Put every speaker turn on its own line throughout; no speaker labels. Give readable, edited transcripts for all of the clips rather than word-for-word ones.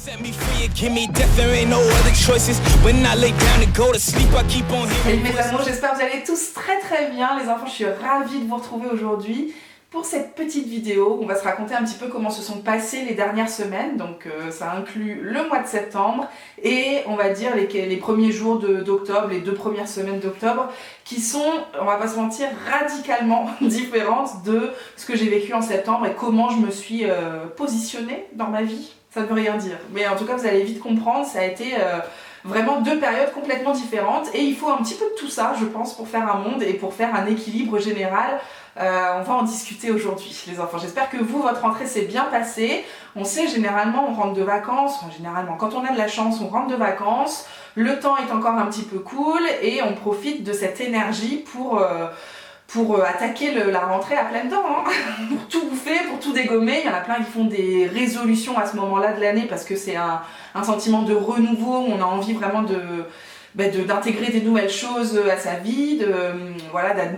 Salut mes amours, j'espère que vous allez tous très bien les enfants, je suis ravie de vous retrouver aujourd'hui pour cette petite vidéo où on va se raconter un petit peu comment se sont passées les dernières semaines. Donc ça inclut le mois de septembre et on va dire les premiers jours d'octobre, les 2 premières semaines d'octobre qui sont, on va pas se mentir, radicalement différentes de ce que j'ai vécu en septembre et comment je me suis positionnée dans ma vie. Ça ne veut rien dire, mais en tout cas vous allez vite comprendre, ça a été vraiment 2 périodes complètement différentes et il faut un petit peu de tout ça je pense pour faire un monde et pour faire un équilibre général. On va en discuter aujourd'hui les enfants, j'espère que vous, votre rentrée s'est bien passée. On sait généralement on rentre de vacances, enfin généralement quand on a de la chance on rentre de vacances, le temps est encore un petit peu cool et on profite de cette énergie pour attaquer la rentrée à pleines dents, hein. Pour tout bouffer, pour tout dégommer. Il y en a plein qui font des résolutions à ce moment-là de l'année parce que c'est un sentiment de renouveau, où on a envie vraiment d'intégrer des nouvelles choses à sa vie,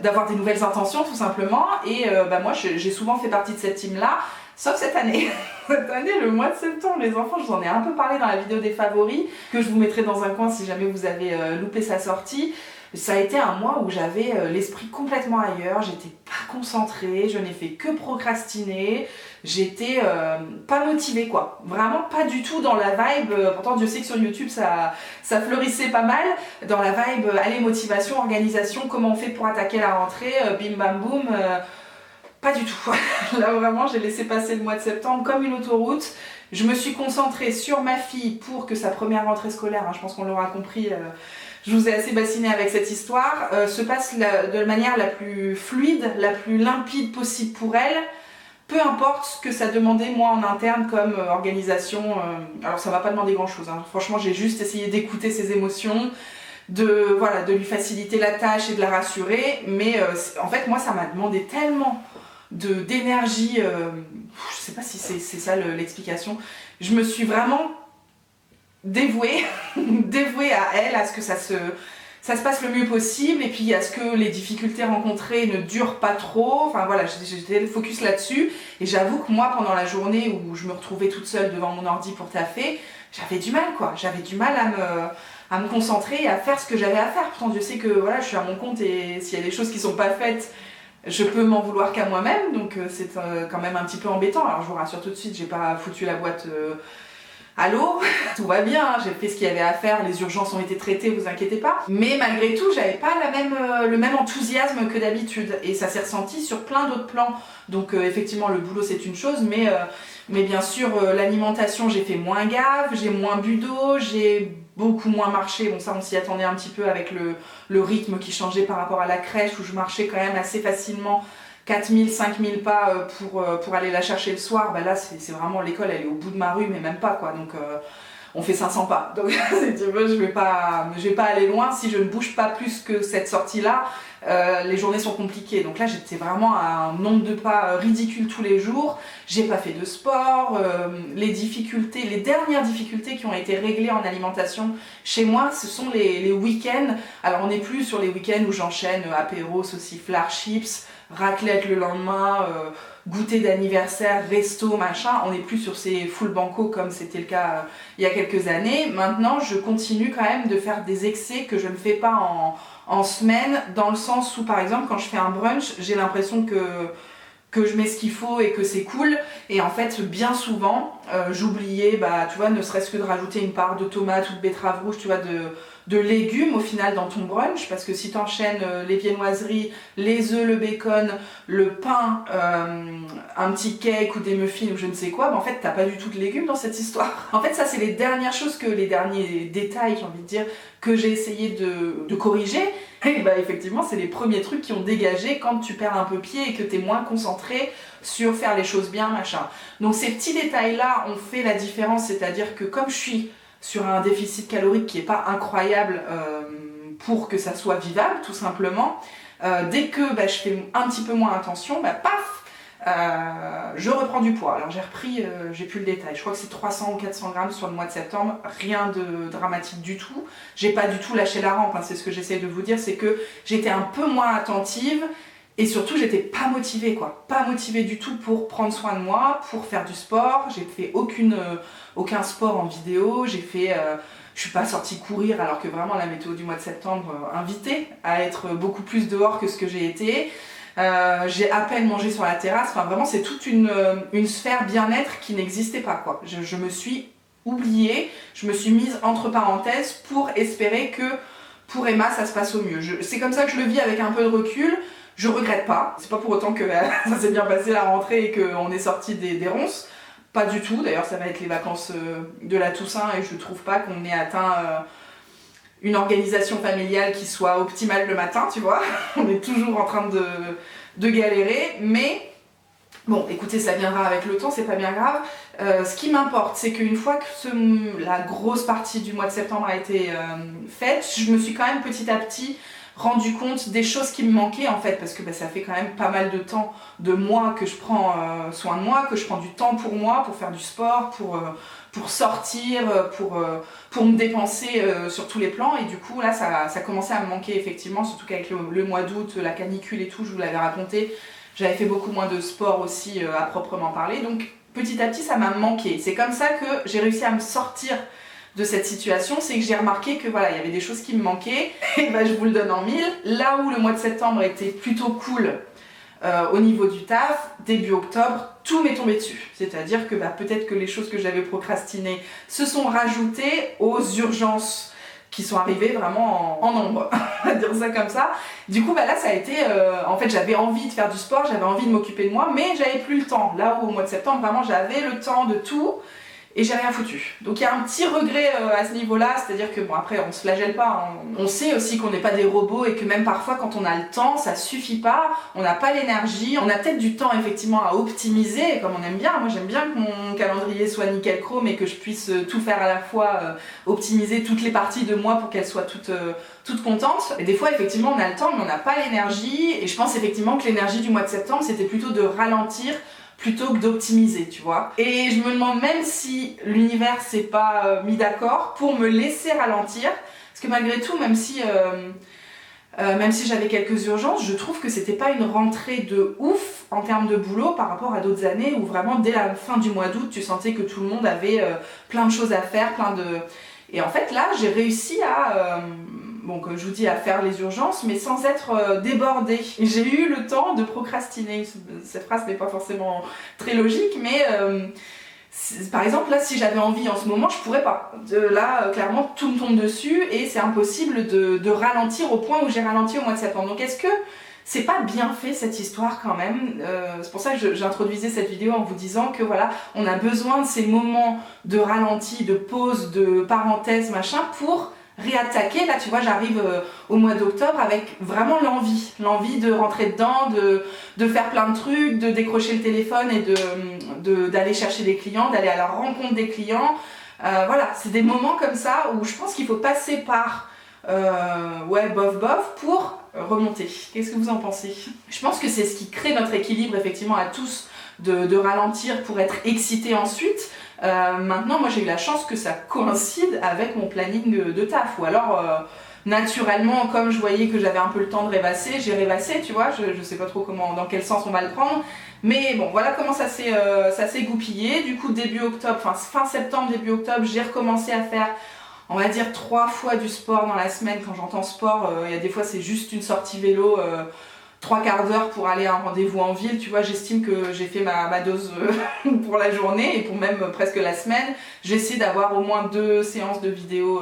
d'avoir des nouvelles intentions tout simplement. Et moi j'ai souvent fait partie de cette team-là, sauf cette année. Cette année, le mois de septembre, les enfants, je vous en ai un peu parlé dans la vidéo des favoris, que je vous mettrai dans un coin si jamais vous avez loupé sa sortie. Ça a été un mois où j'avais l'esprit complètement ailleurs, j'étais pas concentrée, je n'ai fait que procrastiner, j'étais pas motivée quoi, vraiment pas du tout dans la vibe, pourtant Dieu sait que sur YouTube ça fleurissait pas mal, dans la vibe, allez motivation, organisation, comment on fait pour attaquer la rentrée, bim bam boum, pas du tout. Là vraiment j'ai laissé passer le mois de septembre comme une autoroute. Je me suis concentrée sur ma fille pour que sa première rentrée scolaire, hein, je pense qu'on l'aura compris, je vous ai assez bassiné avec cette histoire, se passe de la manière la plus fluide, la plus limpide possible pour elle, peu importe ce que ça demandait moi en interne comme organisation. Alors ça m'a pas demandé grand chose, hein. Franchement j'ai juste essayé d'écouter ses émotions, de lui faciliter la tâche et de la rassurer, mais en fait moi ça m'a demandé tellement d'énergie, je sais pas si c'est ça l'explication, je me suis vraiment dévouée à elle, à ce que ça se passe le mieux possible et puis à ce que les difficultés rencontrées ne durent pas trop, enfin voilà, j'étais focus là-dessus et j'avoue que moi pendant la journée où je me retrouvais toute seule devant mon ordi pour taffer, j'avais du mal quoi, j'avais du mal à me concentrer et à faire ce que j'avais à faire. Pourtant Dieu sait que voilà, je suis à mon compte et s'il y a des choses qui sont pas faites, je peux m'en vouloir qu'à moi-même, donc c'est quand même un petit peu embêtant. Alors je vous rassure tout de suite, j'ai pas foutu la boîte à l'eau, tout va bien, hein, j'ai fait ce qu'il y avait à faire, les urgences ont été traitées, vous inquiétez pas. Mais malgré tout, j'avais pas le même enthousiasme que d'habitude et ça s'est ressenti sur plein d'autres plans. Donc effectivement le boulot c'est une chose, mais bien sûr l'alimentation j'ai fait moins gaffe, j'ai moins bu d'eau, j'ai beaucoup moins marché. Bon ça on s'y attendait un petit peu avec le rythme qui changeait par rapport à la crèche où je marchais quand même assez facilement. 4000, 5000 pas pour aller la chercher le soir, là c'est vraiment l'école, elle est au bout de ma rue mais même pas quoi, donc on fait 500 pas, donc si tu veux je vais pas aller loin, si je ne bouge pas plus que cette sortie là, les journées sont compliquées, donc là j'étais vraiment à un nombre de pas ridicule tous les jours, j'ai pas fait de sport, les dernières difficultés qui ont été réglées en alimentation chez moi ce sont les week-ends. Alors on n'est plus sur les week-ends où j'enchaîne apéro, sauciflard, chips, raclette le lendemain, goûter d'anniversaire, resto, machin, on n'est plus sur ces full banco comme c'était le cas il y a quelques années. Maintenant je continue quand même de faire des excès que je ne fais pas en semaine, dans le sens où par exemple quand je fais un brunch, j'ai l'impression que je mets ce qu'il faut et que c'est cool, et en fait bien souvent j'oubliais tu vois, ne serait-ce que de rajouter une part de tomate ou de betterave rouge, tu vois, de légumes au final dans ton brunch, parce que si tu enchaînes les viennoiseries, les œufs, le bacon, le pain, un petit cake ou des muffins ou je ne sais quoi, en fait t'as pas du tout de légumes dans cette histoire. En fait ça c'est les dernières choses, les derniers détails j'ai envie de dire, que j'ai essayé de corriger. Et effectivement c'est les premiers trucs qui ont dégagé quand tu perds un peu pied et que t'es moins concentré sur faire les choses bien machin. Donc ces petits détails là ont fait la différence, c'est-à-dire que comme je suis sur un déficit calorique qui n'est pas incroyable pour que ça soit vivable tout simplement, dès que je fais un petit peu moins attention, paf, je reprends du poids. Alors j'ai repris, j'ai plus le détail, je crois que c'est 300 ou 400 grammes sur le mois de septembre, rien de dramatique du tout. J'ai pas du tout lâché la rampe, hein, c'est ce que j'essaie de vous dire, c'est que j'étais un peu moins attentive Et surtout, j'étais pas motivée, quoi. Pas motivée du tout pour prendre soin de moi, pour faire du sport. J'ai fait aucun sport en vidéo. Je suis pas sortie courir alors que vraiment la météo du mois de septembre invitait à être beaucoup plus dehors que ce que j'ai été. J'ai à peine mangé sur la terrasse. Enfin, vraiment, c'est toute une sphère bien-être qui n'existait pas, quoi. Je me suis oubliée. Je me suis mise entre parenthèses pour espérer que pour Emma, ça se passe au mieux. C'est comme ça que je le vis avec un peu de recul. Je regrette pas. C'est pas pour autant que ça s'est bien passé la rentrée et qu'on est sorti des ronces. Pas du tout. D'ailleurs, ça va être les vacances de la Toussaint et je trouve pas qu'on ait atteint une organisation familiale qui soit optimale le matin, tu vois. On est toujours en train de galérer, mais bon, écoutez, ça viendra avec le temps, c'est pas bien grave. Ce qui m'importe, c'est qu'une fois que la grosse partie du mois de septembre a été faite, je me suis quand même petit à petit rendu compte des choses qui me manquaient en fait, parce que ça fait quand même pas mal de temps de moi que je prends soin de moi, que je prends du temps pour moi, pour faire du sport, pour sortir, pour me dépenser sur tous les plans, et du coup là ça commençait à me manquer effectivement, surtout qu'avec le mois d'août, la canicule et tout, je vous l'avais raconté, j'avais fait beaucoup moins de sport aussi à proprement parler, donc petit à petit ça m'a manqué. C'est comme ça que j'ai réussi à me sortir de cette situation, c'est que j'ai remarqué que voilà, il y avait des choses qui me manquaient, et je vous le donne en mille. Là où le mois de septembre était plutôt cool au niveau du taf, début octobre, tout m'est tombé dessus. C'est-à-dire que peut-être que les choses que j'avais procrastinées se sont rajoutées aux urgences qui sont arrivées vraiment en nombre, on va dire ça comme ça. Du coup là ça a été, en fait j'avais envie de faire du sport, j'avais envie de m'occuper de moi, mais j'avais plus le temps. Là où au mois de septembre vraiment j'avais le temps de tout, et j'ai rien foutu. Donc il y a un petit regret à ce niveau-là, c'est-à-dire que bon après on se flagelle pas, hein. On sait aussi qu'on n'est pas des robots et que même parfois quand on a le temps, ça suffit pas, on n'a pas l'énergie, on a peut-être du temps effectivement à optimiser comme on aime bien. Moi j'aime bien que mon calendrier soit nickel chrome et que je puisse tout faire à la fois, optimiser toutes les parties de moi pour qu'elles soient toutes contentes. Et des fois effectivement on a le temps mais on n'a pas l'énergie, et je pense effectivement que l'énergie du mois de septembre c'était plutôt de ralentir plutôt que d'optimiser, tu vois. Et je me demande même si l'univers s'est pas mis d'accord pour me laisser ralentir, parce que malgré tout, même si j'avais quelques urgences, je trouve que c'était pas une rentrée de ouf en termes de boulot par rapport à d'autres années où vraiment dès la fin du mois d'août, tu sentais que tout le monde avait plein de choses à faire, Et en fait là, j'ai réussi à... comme je vous dis, à faire les urgences, mais sans être débordée. J'ai eu le temps de procrastiner. Cette phrase n'est pas forcément très logique, mais par exemple, là, si j'avais envie en ce moment, je pourrais pas. Là, clairement, tout me tombe dessus et c'est impossible de ralentir au point où j'ai ralenti au mois de septembre. Donc, est-ce que c'est pas bien fait cette histoire quand même? C'est pour ça que j'introduisais cette vidéo en vous disant que voilà, on a besoin de ces moments de ralenti, de pause, de parenthèse, machin, pour réattaquer. Là tu vois, j'arrive au mois d'octobre avec vraiment l'envie de rentrer dedans, de faire plein de trucs, de décrocher le téléphone et d'aller chercher des clients, d'aller à la rencontre des clients. Voilà, c'est des moments comme ça où je pense qu'il faut passer par bof pour remonter. Qu'est-ce que vous en pensez? Je pense que c'est ce qui crée notre équilibre effectivement à tous, de ralentir pour être excité ensuite. Maintenant, moi j'ai eu la chance que ça coïncide avec mon planning de taf, ou alors naturellement, comme je voyais que j'avais un peu le temps de rêvasser, j'ai rêvassé, tu vois, je sais pas trop dans quel sens on va le prendre, mais bon, voilà comment ça s'est goupillé. Du coup, début octobre, fin septembre, début octobre, j'ai recommencé à faire, on va dire 3 fois du sport dans la semaine. Quand j'entends sport, il y a des fois c'est juste une sortie vélo, 3/4 d'heure pour aller à un rendez-vous en ville, tu vois, j'estime que j'ai fait ma dose pour la journée et pour même presque la semaine. J'essaie d'avoir au moins 2 séances de vidéo,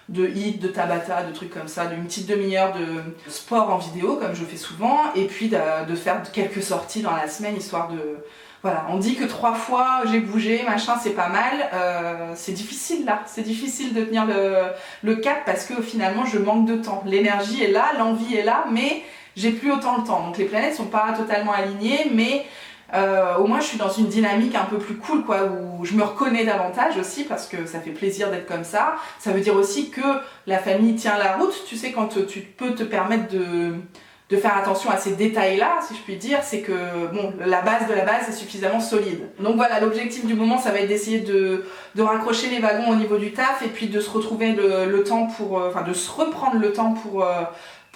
de HIIT, de Tabata, de trucs comme ça, d'une petite demi-heure de sport en vidéo comme je fais souvent, et puis de faire quelques sorties dans la semaine histoire de... Voilà, on dit que 3 fois j'ai bougé, machin, c'est pas mal. C'est difficile là, c'est difficile de tenir le cap parce que finalement je manque de temps. L'énergie est là, l'envie est là, mais j'ai plus autant le temps. Donc les planètes sont pas totalement alignées, mais au moins je suis dans une dynamique un peu plus cool, quoi, où je me reconnais davantage aussi parce que ça fait plaisir d'être comme ça. Ça veut dire aussi que la famille tient la route, tu sais, quand tu peux te permettre de faire attention à ces détails-là, si je puis dire, c'est que bon, la base de la base est suffisamment solide. Donc voilà, l'objectif du moment, ça va être d'essayer de raccrocher les wagons au niveau du taf et puis de se retrouver le temps pour... de se reprendre le temps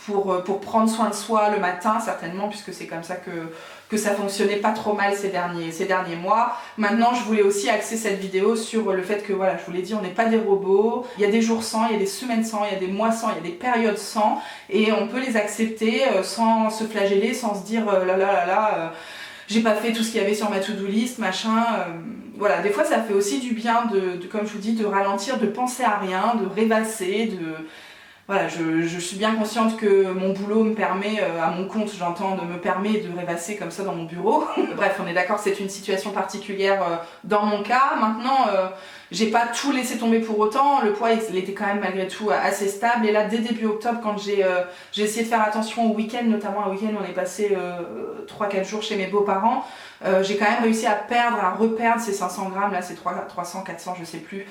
pour prendre soin de soi le matin, certainement, puisque c'est comme ça que ça fonctionnait pas trop mal ces derniers mois. Maintenant, je voulais aussi axer cette vidéo sur le fait que, voilà, je vous l'ai dit, on n'est pas des robots. Il y a des jours sans, il y a des semaines sans, il y a des mois sans, il y a des périodes sans, et on peut les accepter sans se flageller, sans se dire j'ai pas fait tout ce qu'il y avait sur ma to-do list, machin. Voilà, des fois ça fait aussi du bien comme je vous dis, de ralentir, de penser à rien, de rêvasser, Voilà, je suis bien consciente que mon boulot me permet, à mon compte j'entends, me permet de rêvasser comme ça dans mon bureau. Bref, on est d'accord, c'est une situation particulière dans mon cas. Maintenant, j'ai pas tout laissé tomber pour autant. Le poids, il était quand même malgré tout assez stable. Et là, dès début octobre, quand j'ai essayé de faire attention au week-end, notamment un week-end où on est passé 3-4 jours chez mes beaux-parents, j'ai quand même réussi à reperdre ces 500 grammes, là c'est 300, 400, je sais plus.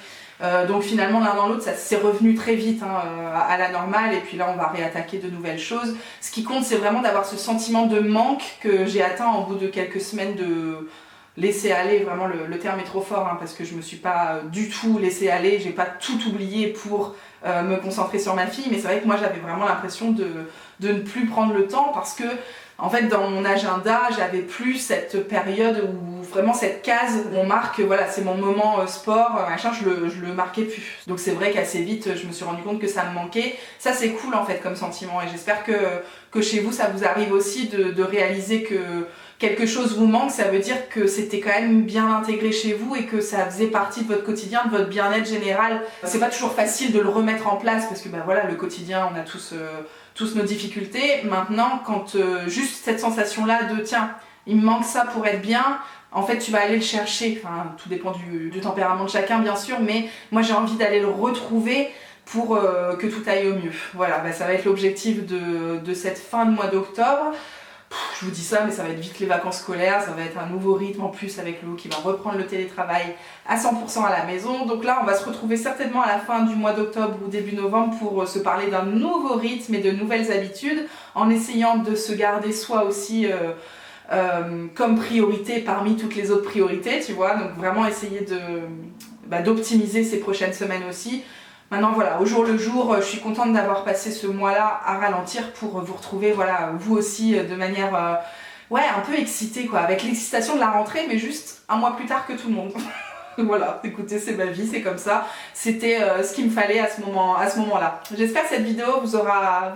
Donc finalement l'un dans l'autre ça s'est revenu très vite à la normale, et puis là on va réattaquer de nouvelles choses. Ce qui compte c'est vraiment d'avoir ce sentiment de manque que j'ai atteint au bout de quelques semaines de laisser aller, vraiment le terme est trop fort parce que je me suis pas du tout laissé aller, j'ai pas tout oublié pour me concentrer sur ma fille, mais c'est vrai que moi j'avais vraiment l'impression de ne plus prendre le temps parce que en fait dans mon agenda j'avais plus cette période où vraiment cette case où on marque voilà c'est mon moment sport machin, je le marquais plus. Donc c'est vrai qu'assez vite je me suis rendu compte que ça me manquait. Ça c'est cool en fait comme sentiment, et j'espère que chez vous ça vous arrive aussi de réaliser que quelque chose vous manque. Ça veut dire que c'était quand même bien intégré chez vous et que ça faisait partie de votre quotidien, de votre bien-être général. C'est pas toujours facile de le remettre en place parce que voilà, le quotidien, on a tous nos difficultés. Maintenant, quand juste cette sensation-là de tiens, il me manque ça pour être bien, en fait tu vas aller le chercher. Enfin, tout dépend du tempérament de chacun bien sûr, mais moi j'ai envie d'aller le retrouver pour que tout aille au mieux. Voilà, ça va être l'objectif de cette fin de mois d'octobre. Je vous dis ça, mais ça va être vite les vacances scolaires, ça va être un nouveau rythme en plus avec Lou qui va reprendre le télétravail à 100% à la maison. Donc là, on va se retrouver certainement à la fin du mois d'octobre ou début novembre pour se parler d'un nouveau rythme et de nouvelles habitudes, en essayant de se garder soi aussi comme priorité parmi toutes les autres priorités, tu vois. Donc vraiment essayer d'optimiser ces prochaines semaines aussi. Maintenant voilà, au jour le jour, je suis contente d'avoir passé ce mois-là à ralentir pour vous retrouver, voilà, vous aussi de manière un peu excitée quoi, avec l'excitation de la rentrée, mais juste un mois plus tard que tout le monde. Voilà, écoutez, c'est ma vie, c'est comme ça. C'était ce qu'il me fallait à ce moment-là. J'espère que cette vidéo vous aura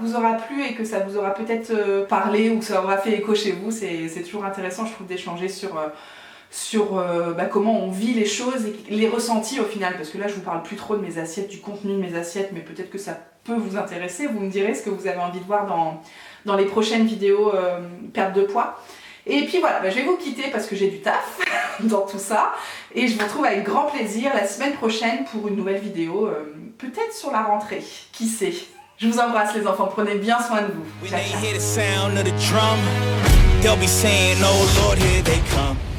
plu et que ça vous aura peut-être parlé ou que ça aura fait écho chez vous. C'est toujours intéressant, je trouve, d'échanger sur comment on vit les choses et les ressentis au final, parce que là je vous parle plus trop de mes assiettes, du contenu de mes assiettes, mais peut-être que ça peut vous intéresser. Vous me direz ce que vous avez envie de voir dans les prochaines vidéos perte de poids. Et puis voilà, je vais vous quitter parce que j'ai du taf dans tout ça, et je vous retrouve avec grand plaisir la semaine prochaine pour une nouvelle vidéo, peut-être sur la rentrée, qui sait. Je vous embrasse les enfants, prenez bien soin de vous. Ciao, ciao.